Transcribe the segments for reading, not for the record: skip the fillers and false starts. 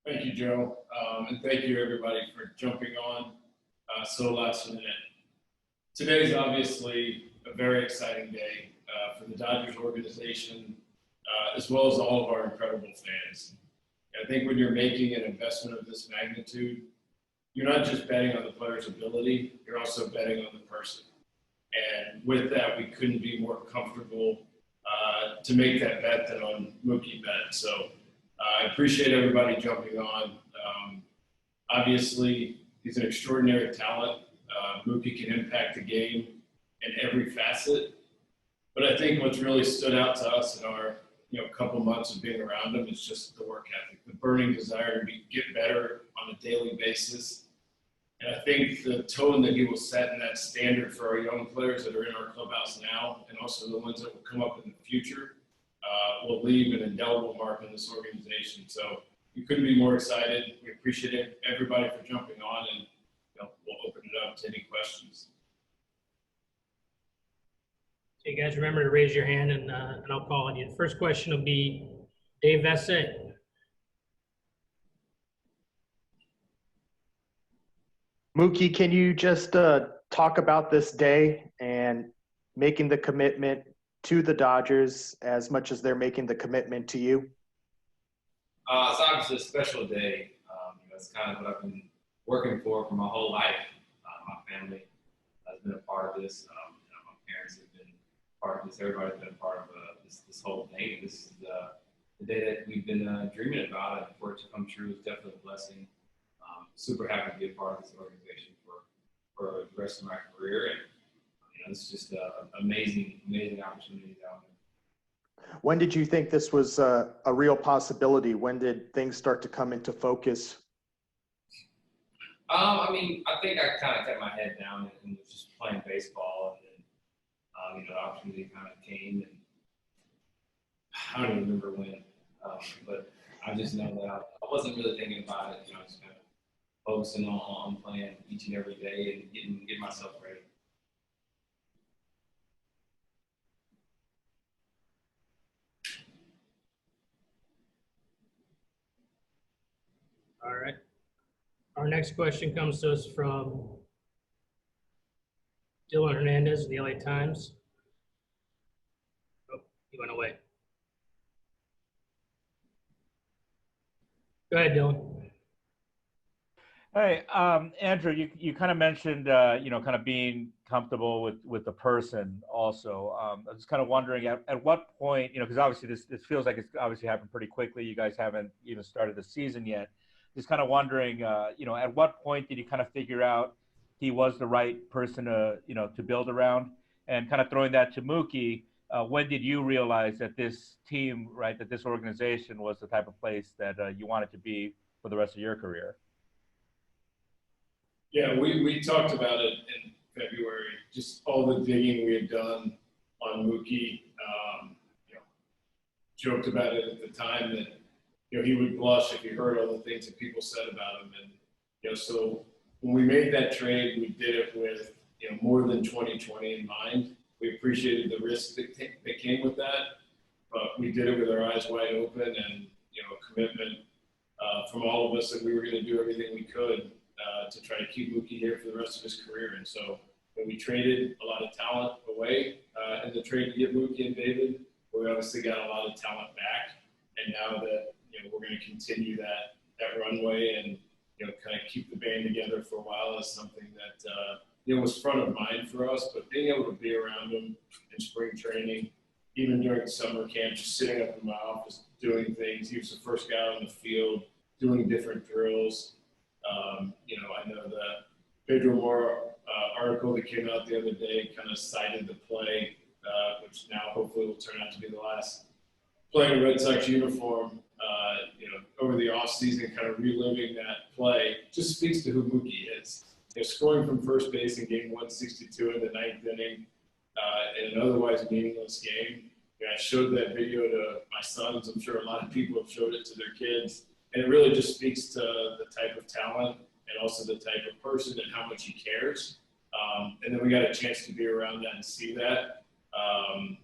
Thank you, Joe, and thank you everybody for jumping on so last minute. Today is obviously a very exciting day for the Dodgers organization, as well as all of our incredible fans. I think when you're making an investment of this magnitude, you're not just betting on the player's ability, you're also betting on the person. And with that, we couldn't be more comfortable to make that bet than on Mookie Betts. So I appreciate everybody jumping on. Obviously, he's an extraordinary talent. Mookie can impact the game in every facet. But I think what's really stood out to us in our couple months of being around him is just the work ethic, the burning desire to get better on a daily basis. And I think the tone that he will set in that standard for our young players that are in our clubhouse now, and also the ones that will come up in the future, will leave an indelible mark on this organization. So we couldn't be more excited. We appreciate everybody for jumping on, and we'll open it up to any questions. So you guys remember to raise your hand, and I'll call on you. The first question will be Dave Vesse. Mookie, can you just talk about this day and making the commitment to the Dodgers as much as they're making the commitment to you? It's obviously a special day. It's kind of what I've been working for my whole life. My family has been a part of this. My parents have been part of this. Everybody's been a part of this whole thing. This is the day that we've been dreaming about, and for it to come true is definitely a blessing. Super happy to be a part of this organization for the rest of my career, and this is just an amazing opportunity down there. When did you think this was a real possibility? When did things start to come into focus? I think I kind of kept my head down and was just playing baseball, and then the opportunity kind of came, and I don't even remember when, but I just know that I wasn't really thinking about it. I was kind of focusing on playing each and every day and getting myself ready. All right. Our next question comes to us from Dylan Hernandez of the LA Times. Oh, he went away. Go ahead, Dylan. Hey, Andrew, you kind of mentioned, kind of being comfortable with the person also. I was kind of wondering at what point, because obviously this feels like it's obviously happened pretty quickly. You guys haven't even started the season yet. Just kind of wondering, at what point did you kind of figure out he was the right person to build around? And kind of throwing that to Mookie, when did you realize that this team, right, that this organization was the type of place that you wanted to be for the rest of your career? Yeah, we talked about it in February, just all the digging we had done on Mookie. Joked about it at the time that he would blush if he heard all the things that people said about him. And so when we made that trade, we did it with more than 2020 in mind. We appreciated the risk that came with that, but we did it with our eyes wide open and a commitment from all of us that we were going to do everything we could to try to keep Mookie here for the rest of his career. And so we traded a lot of talent away in the trade to get Mookie and David. We obviously got a lot of talent back, and now that we're going to continue that runway and kind of keep the band together for a while is something that was front of mind for us. But being able to be around him in spring training, even during summer camp, just sitting up in my office doing things. He was the first guy on the field doing different drills. I know the Pedro Moura article that came out the other day kind of cited the play, which now hopefully will turn out to be the last play in a Red Sox uniform. Over the offseason, kind of reliving that play just speaks to who Mookie is. Scoring from first base in game 162 in the ninth inning in an otherwise meaningless game. I showed that video to my sons. I'm sure a lot of people have showed it to their kids. And it really just speaks to the type of talent and also the type of person and how much he cares. And then we got a chance to be around that and see that, on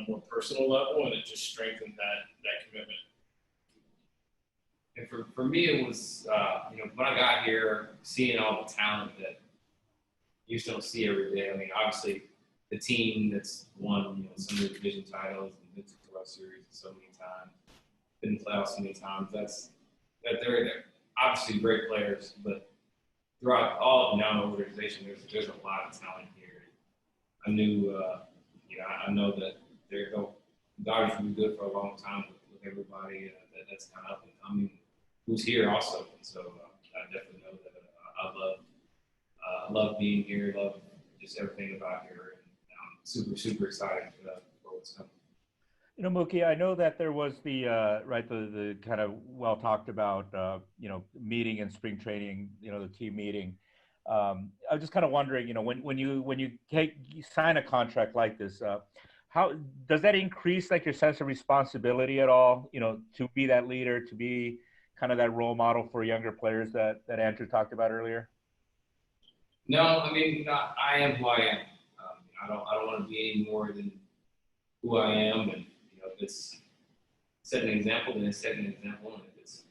a more personal level, and it just strengthened that commitment. And for me, it was, when I got here, seeing all the talent that you just don't see every day. I mean, obviously, the team that's won, some of the division titles and been to the World Series so many times, been in the playoffs so many times. They're obviously great players, but throughout all of the now organization, there's a lot of talent here. I knew, I know that the Dodgers will be good for a long time with everybody that's kind of up and coming, who's here also. And so I definitely know that I love being here, love just everything about here, and I'm super, super excited for what's coming. Mookie, I know that there was the kind of well talked about, meeting in spring training, the team meeting. I was just kind of wondering, when you sign a contract like this, how does that increase like your sense of responsibility at all? To be that leader, to be kind of that role model for younger players that Andrew talked about earlier. No, I mean, I am who I am. I don't want to be any more than who I am, and if it's setting an example, then it's setting an example, and if it's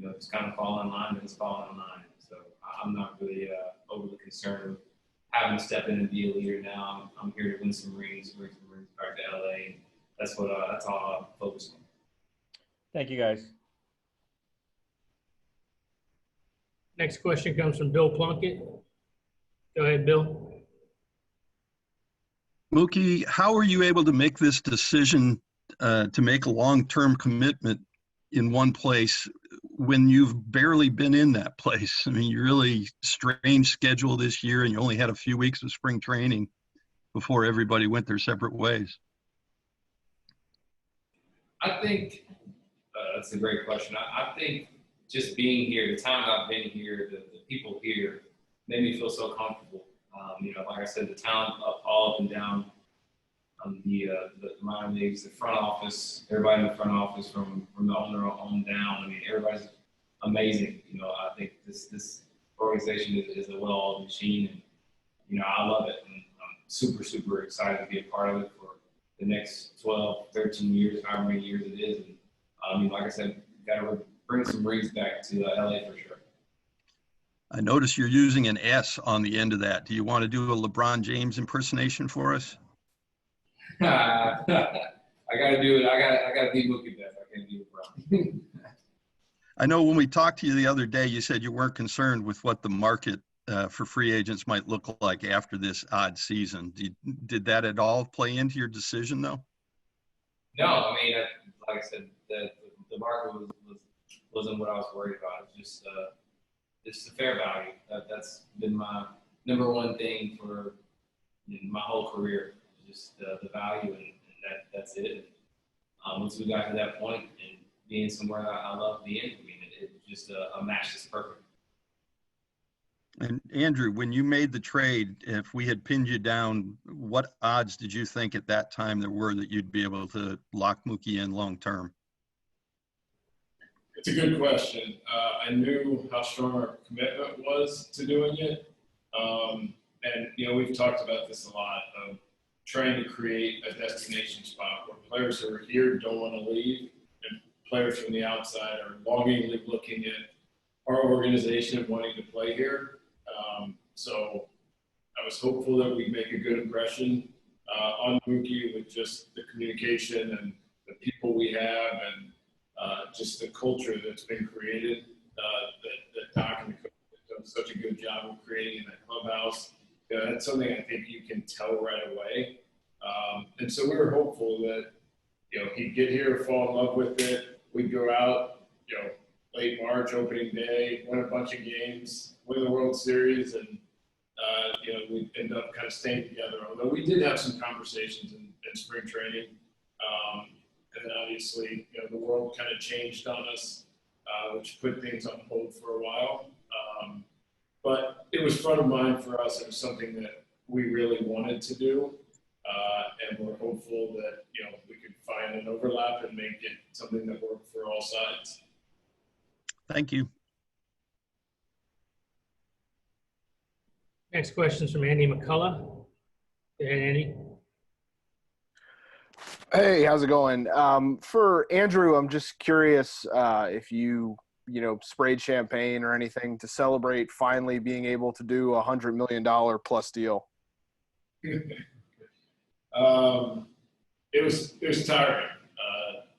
it's kind of fall in line, then it's falling in line. So I'm not really overly concerned with having to step in and be a leader now. I'm here to win some rings, bring some rings back to LA. That's all I'm focused on. Thank you, guys. Next question comes from Bill Plunkett. Go ahead, Bill. Mookie, how were you able to make this decision to make a long-term commitment in one place when you've barely been in that place? I mean, you really strange schedule this year, and you only had a few weeks of spring training before everybody went their separate ways. I think that's a great question. I think just being here, the time I've been here, the people here made me feel so comfortable. Like I said, the talent all up and down the minor leagues, the front office, everybody in the front office from the owner on down. I mean, everybody's amazing. I think this organization is a well-oiled machine, and I love it. And I'm super, super excited to be a part of it for the next 12, 13 years, however many years it is. And like I said, got to bring some rings back to LA for sure. I notice you're using an S on the end of that. Do you want to do a LeBron James impersonation for us? I gotta do it. I gotta be Mookie Betts. I can't be LeBron. I know when we talked to you the other day, you said you weren't concerned with what the market for free agents might look like after this odd season. Did that at all play into your decision, though? No, I mean, like I said, the market wasn't what I was worried about. It's just the fair value. That's been my number one thing for my whole career. Just the value, and that's it. Once we got to that point and being somewhere I love being, I mean, it just a match that's perfect. And Andrew, when you made the trade, if we had pinned you down, what odds did you think at that time there were that you'd be able to lock Mookie in long term? It's a good question. I knew how strong our commitment was to doing it. And, we've talked about this a lot of trying to create a destination spot where players who are here don't want to leave, and players from the outside are longingly looking at our organization and wanting to play here. So I was hopeful that we'd make a good impression on Mookie with just the communication and the people we have, and just the culture that's been created that Doc and the coach have done such a good job of creating in that clubhouse. That's something I think you can tell right away. And so we were hopeful that, he'd get here, fall in love with it. We'd go out, late March, opening day, win a bunch of games, win the World Series, and, we'd end up kind of staying together. Although we did have some conversations in spring training. And then obviously, the world kind of changed on us, which put things on hold for a while. But it was front of mind for us. It was something that we really wanted to do. And we're hopeful that, we could find an overlap and make it something that worked for all sides. Thank you. Next question is from Andy McCullough. Go ahead, Andy. Hey, how's it going? For Andrew, I'm just curious if you sprayed champagne or anything to celebrate finally being able to do a $100 million plus deal? It was tiring.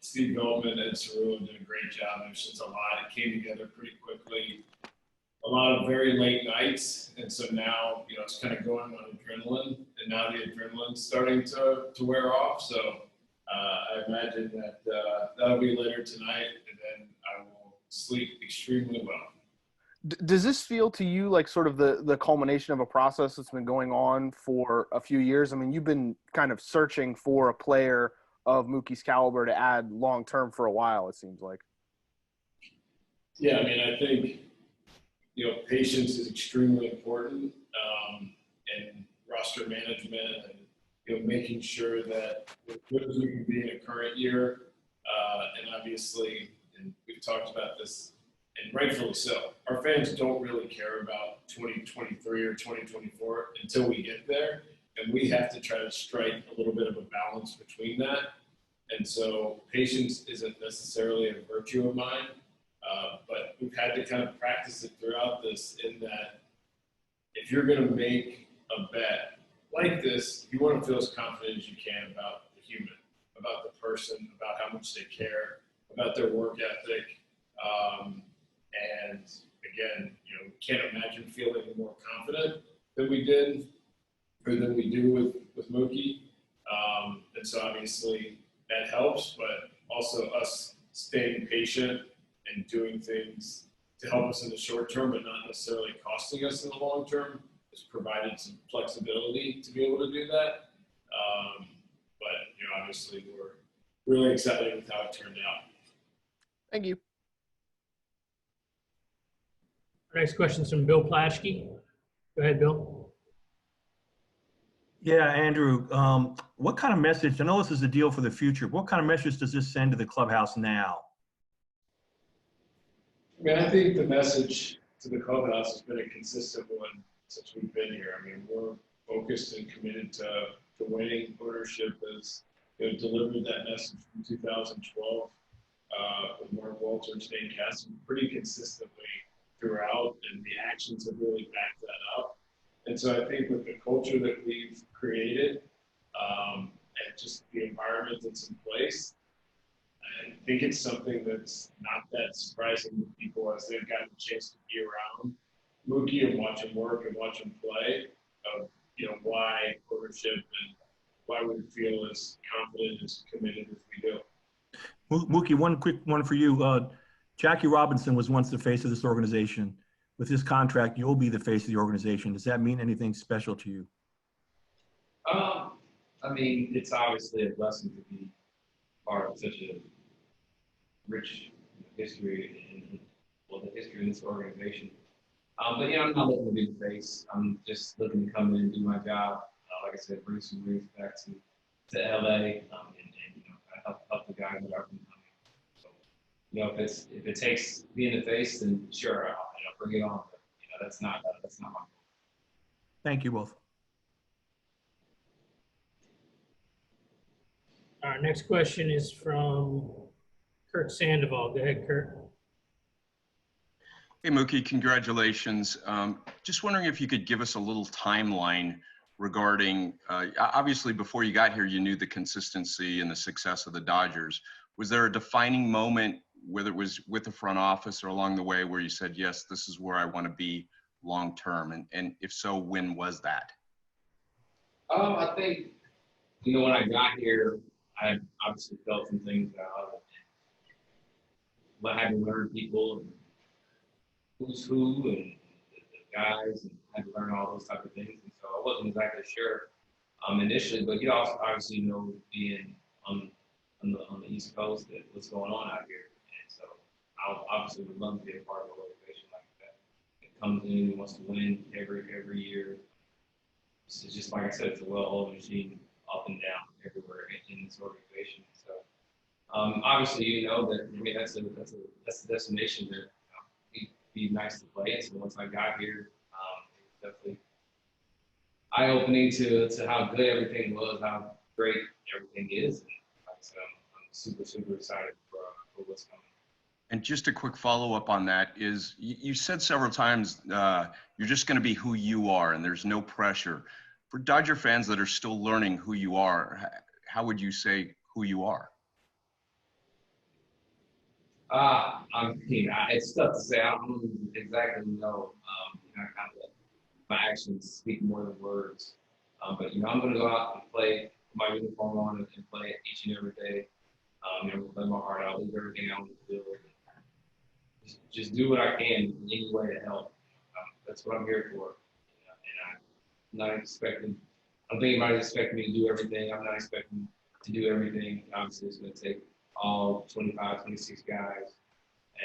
Steve Goldman and Cerullo did a great job. It was just a lot. It came together pretty quickly. A lot of very late nights, and so now it's kind of going on adrenaline, and now the adrenaline's starting to wear off. So I imagine that that'll be later tonight, and then I will sleep extremely well. Does this feel to you like sort of the culmination of a process that's been going on for a few years? I mean, you've been kind of searching for a player of Mookie's caliber to add long term for a while, it seems like. Yeah, I mean, I think patience is extremely important, and roster management, and making sure that as good as we can be in a current year, and obviously, and we've talked about this, and rightfully so, our fans don't really care about 2023 or 2024 until we get there, and we have to try to strike a little bit of a balance between that. And so patience isn't necessarily a virtue of mine, but we've had to kind of practice it throughout this, in that if you're going to make a bet like this, you want to feel as confident as you can about the human, about the person, about how much they care, about their work ethic. And again, we can't imagine feeling more confident than we did, or than we do with Mookie. And so obviously that helps, but also us staying patient and doing things to help us in the short term, but not necessarily costing us in the long term, has provided some flexibility to be able to do that. But obviously we're really excited with how it turned out. Thank you. Our next question is from Bill Plaschke. Go ahead, Bill. Yeah, Andrew, what kind of message, I know this is a deal for the future, what kind of message does this send to the clubhouse now? I mean, I think the message to the clubhouse has been a consistent one since we've been here. I mean, we're focused and committed to winning. Ownership has delivered that message from 2012 with Mark Walter and Stan Kasten pretty consistently throughout, and the actions have really backed that up. And so I think with the culture that we've created, and just the environment that's in place, I think it's something that's not that surprising to people as they've gotten a chance to be around Mookie and watch him work and watch him play, of why ownership and why we feel as confident, as committed as we do. Mookie, one quick one for you. Jackie Robinson was once the face of this organization. With this contract, you'll be the face of the organization. Does that mean anything special to you? I mean, it's obviously a blessing to be part of such a rich history and the history of this organization. But I'm not looking to be the face. I'm just looking to come in and do my job. Like I said, bring some rings back to LA, and help the guys that are coming. So, if it takes being the face, then sure, I'll bring it on. But that's not my goal. Thank you both. Our next question is from Curt Sandoval. Go ahead, Curt. Hey, Mookie, congratulations. Just wondering if you could give us a little timeline regarding, obviously before you got here, you knew the consistency and the success of the Dodgers. Was there a defining moment, whether it was with the front office or along the way, where you said, yes, this is where I want to be long term? And if so, when was that? I think, when I got here, I obviously felt some things out. But I had to learn people and who's who and the guys, and had to learn all those type of things. And so I wasn't exactly sure initially, but you also obviously being on the East Coast, that what's going on out here. And so I obviously would love to be a part of an organization like that. It comes in and wants to win every year. It's just like I said, it's a well-oiled machine, up and down everywhere in this organization. So obviously, that that's a destination that it'd be nice to play. And so once I got here, it was definitely eye-opening to how good everything was, how great everything is. And like I said, I'm super excited for what's coming. And just a quick follow-up on that is you said several times you're just going to be who you are and there's no pressure. For Dodger fans that are still learning who you are, how would you say who you are? It's tough to say. I don't exactly know. I kind of let my actions speak more than words. But I'm going to go out and play, put my uniform on, and play each and every day. Play my heart out, leave everything out on the field. Just do what I can in any way to help. That's what I'm here for. And I'm not expecting. I don't think anybody's expecting me to do everything. I'm not expecting to do everything. Obviously, it's going to take all 25, 26 guys.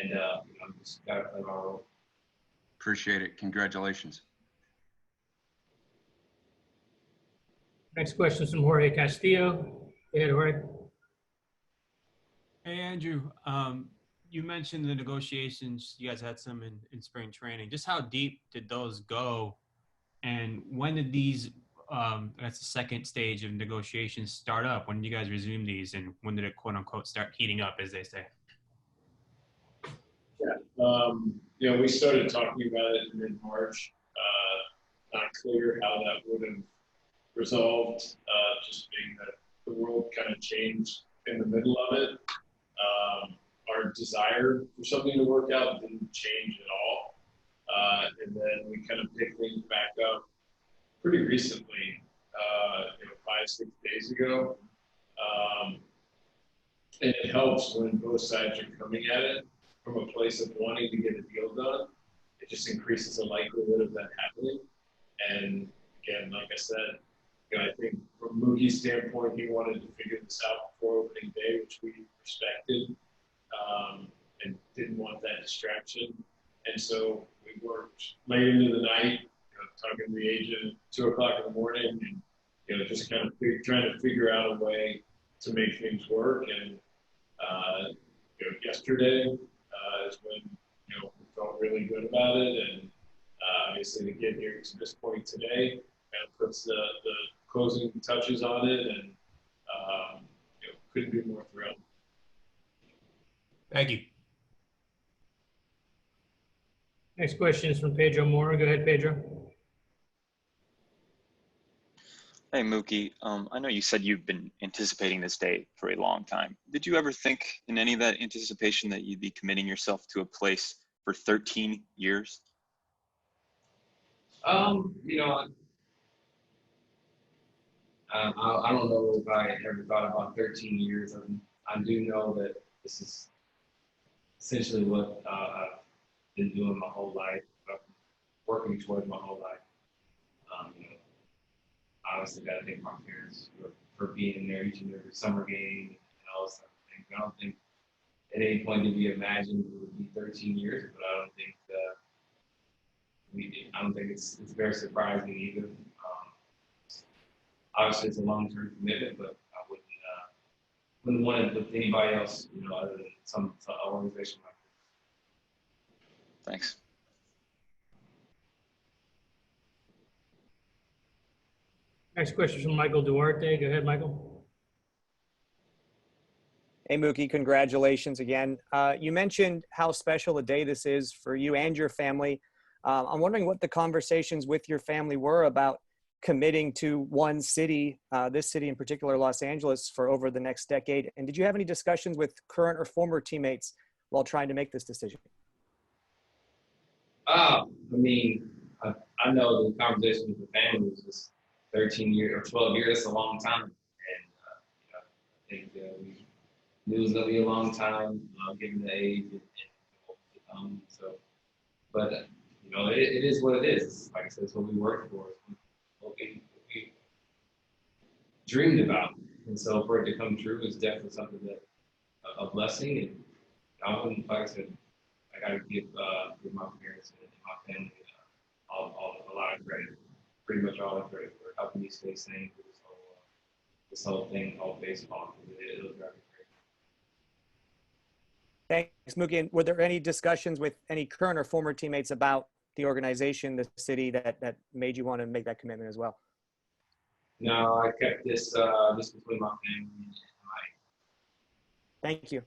And I'm just got to play my role. Appreciate it. Congratulations. Next question is from Jorge Castillo. Go ahead, Jorge. Hey, Andrew. You mentioned the negotiations. You guys had some in spring training. Just how deep did those go? And when did these, that's the second stage of negotiations, start up? When did you guys resume these? And when did it, quote unquote, start heating up, as they say? Yeah. We started talking about it in mid-March. Not clear how that would have resolved, just being that the world kind of changed in the middle of it. Our desire for something to work out didn't change at all. And then we kind of picked things back up pretty recently, 5-6 days ago. And it helps when both sides are coming at it from a place of wanting to get a deal done. It just increases the likelihood of that happening. And again, like I said, I think from Mookie's standpoint, he wanted to figure this out before opening day, which we respected, and didn't want that distraction. And so we worked late into the night, talking to the agent at 2 o'clock in the morning, and just kind of trying to figure out a way to make things work. And yesterday is when we felt really good about it, and obviously to get here to this point today kind of puts the closing touches on it, and couldn't be more thrilled. Thank you. Next question is from Pedro Moura. Go ahead, Pedro. Hey, Mookie. I know you said you've been anticipating this day for a long time. Did you ever think in any of that anticipation that you'd be committing yourself to a place for 13 years? I don't know if I ever thought about 13 years. I do know that this is essentially what I've been doing my whole life, working towards my whole life. Honestly, got to thank my parents for being there each and every summer game and all those type of things. I don't think at any point did we imagine it would be 13 years, but I don't think it's very surprising either. Obviously, it's a long-term commitment, but I wouldn't want it with anybody else, other than some organization like this. Thanks. Next question is from Michael Duarte. Go ahead, Michael. Hey, Mookie, congratulations again. You mentioned how special a day this is for you and your family. I'm wondering what the conversations with your family were about committing to one city, this city in particular, Los Angeles, for over the next decade. And did you have any discussions with current or former teammates while trying to make this decision? I know the conversation with the family was just 13 years or 12 years. That's a long time. And I think we knew it was going to be a long time, given the age. But it is what it is. Like I said, it's what we worked for. What we dreamed about. And so for it to come true is definitely something that a blessing. And I wouldn't, like I said, I got to give my parents and my family a lot of credit, pretty much all the credit for helping me stay sane through this whole thing called baseball. It was very great. Thanks, Mookie. And were there any discussions with any current or former teammates about the organization, the city that made you want to make that commitment as well? No, I kept this just between my family and Thank you.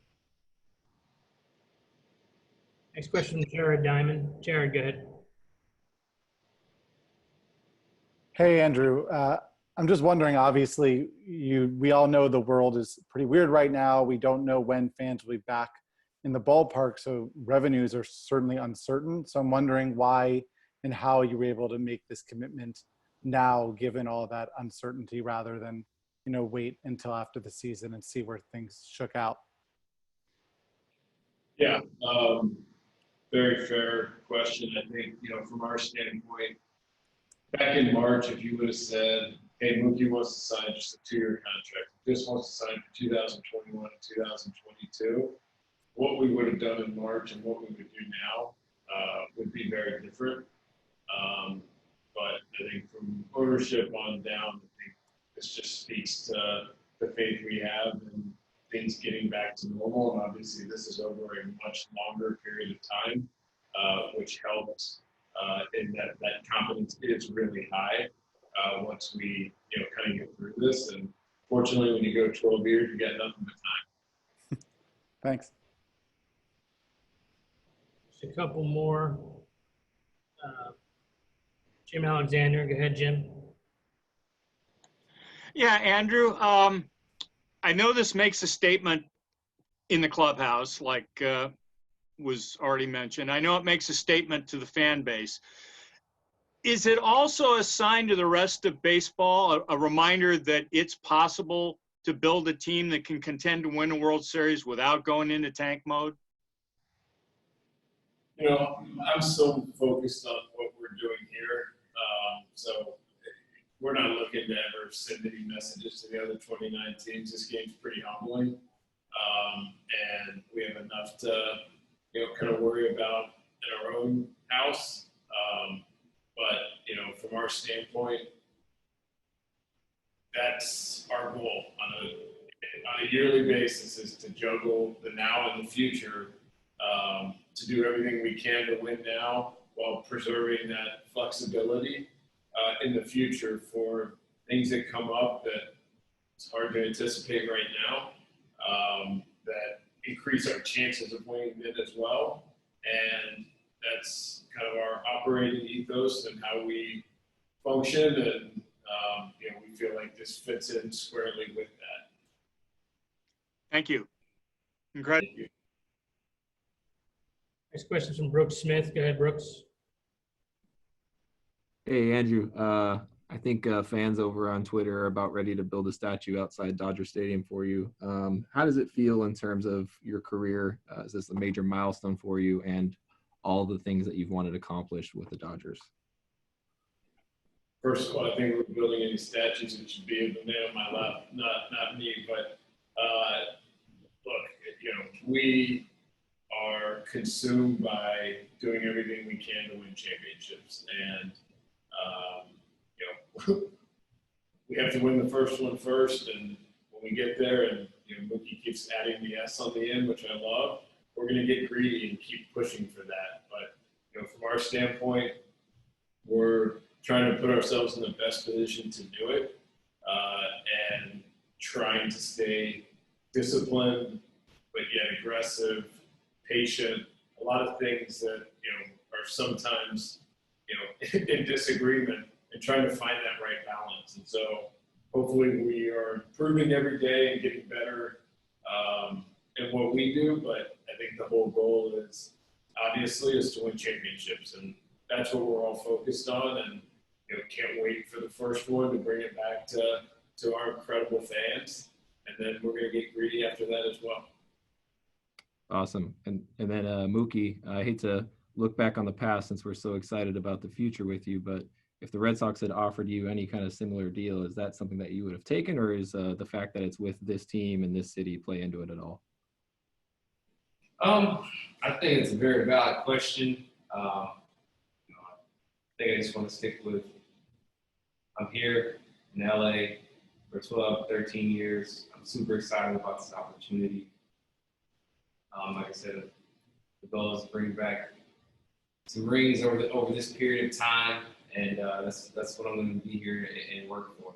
Next question from Jared Diamond. Jared, go ahead. Hey, Andrew. I'm just wondering, obviously, we all know the world is pretty weird right now. We don't know when fans will be back in the ballpark, so revenues are certainly uncertain. So I'm wondering why and how you were able to make this commitment now, given all that uncertainty, rather than, wait until after the season and see where things shook out. Yeah, very fair question. I think, from our standpoint, back in March, if you would have said, hey, Mookie wants to sign just a 2-year contract, just wants to sign for 2021 and 2022, what we would have done in March and what we would do now would be very different. But I think from ownership on down, I think this just speaks to the faith we have and things getting back to normal. And obviously this is over a much longer period of time, which helps in that confidence is really high once we, kind of get through this. And fortunately, when you go 12 years, you got nothing but time. Thanks. Just a couple more. Jim Alexander, go ahead, Jim. Yeah, Andrew, I know this makes a statement in the clubhouse, like was already mentioned. I know it makes a statement to the fan base. Is it also a sign to the rest of baseball, a reminder that it's possible to build a team that can contend to win a World Series without going into tank mode? I'm so focused on what we're doing here. So we're not looking to ever send any messages to the other 29 teams. This game's pretty humbling. And we have enough to, kind of worry about in our own house. But, from our standpoint, that's our goal on a yearly basis, is to juggle the now and the future, to do everything we can to win now while preserving that flexibility in the future for things that come up that it's hard to anticipate right now, that increase our chances of winning it as well. And that's kind of our operating ethos and how we function. And, we feel like this fits in squarely with that. Thank you. Congrats. Thank you. Next question is from Brooks Smith. Go ahead, Brooks. Hey, Andrew. I think fans over on Twitter are about ready to build a statue outside Dodger Stadium for you. How does it feel in terms of your career? Is this a major milestone for you and all the things that you've wanted to accomplish with the Dodgers? First of all, I think we're building any statues, it should be the man on my left, not me. But look, we are consumed by doing everything we can to win championships, and we have to win the first one first. And when we get there, and Mookie keeps adding the S on the end, which I love, we're going to get greedy and keep pushing for that. But from our standpoint, we're trying to put ourselves in the best position to do it, and trying to stay disciplined, but yet aggressive, patient. A lot of things that are sometimes in disagreement, and trying to find that right balance. And so hopefully we are improving every day and getting better in what we do. But I think the whole goal is to win championships, and that's what we're all focused on. And can't wait for the first one to bring it back to our incredible fans, and then we're going to get greedy after that as well. Awesome. And then Mookie, I hate to look back on the past since we're so excited about the future with you, but if the Red Sox had offered you any kind of similar deal, is that something that you would have taken, or is the fact that it's with this team and this city play into it at all? I think it's a very valid question. I think I just want to stick with, I'm here in LA for 12, 13 years. I'm super excited about this opportunity. Like I said, the goal is to bring back some rings over this period of time, and that's what I'm going to be here and work for.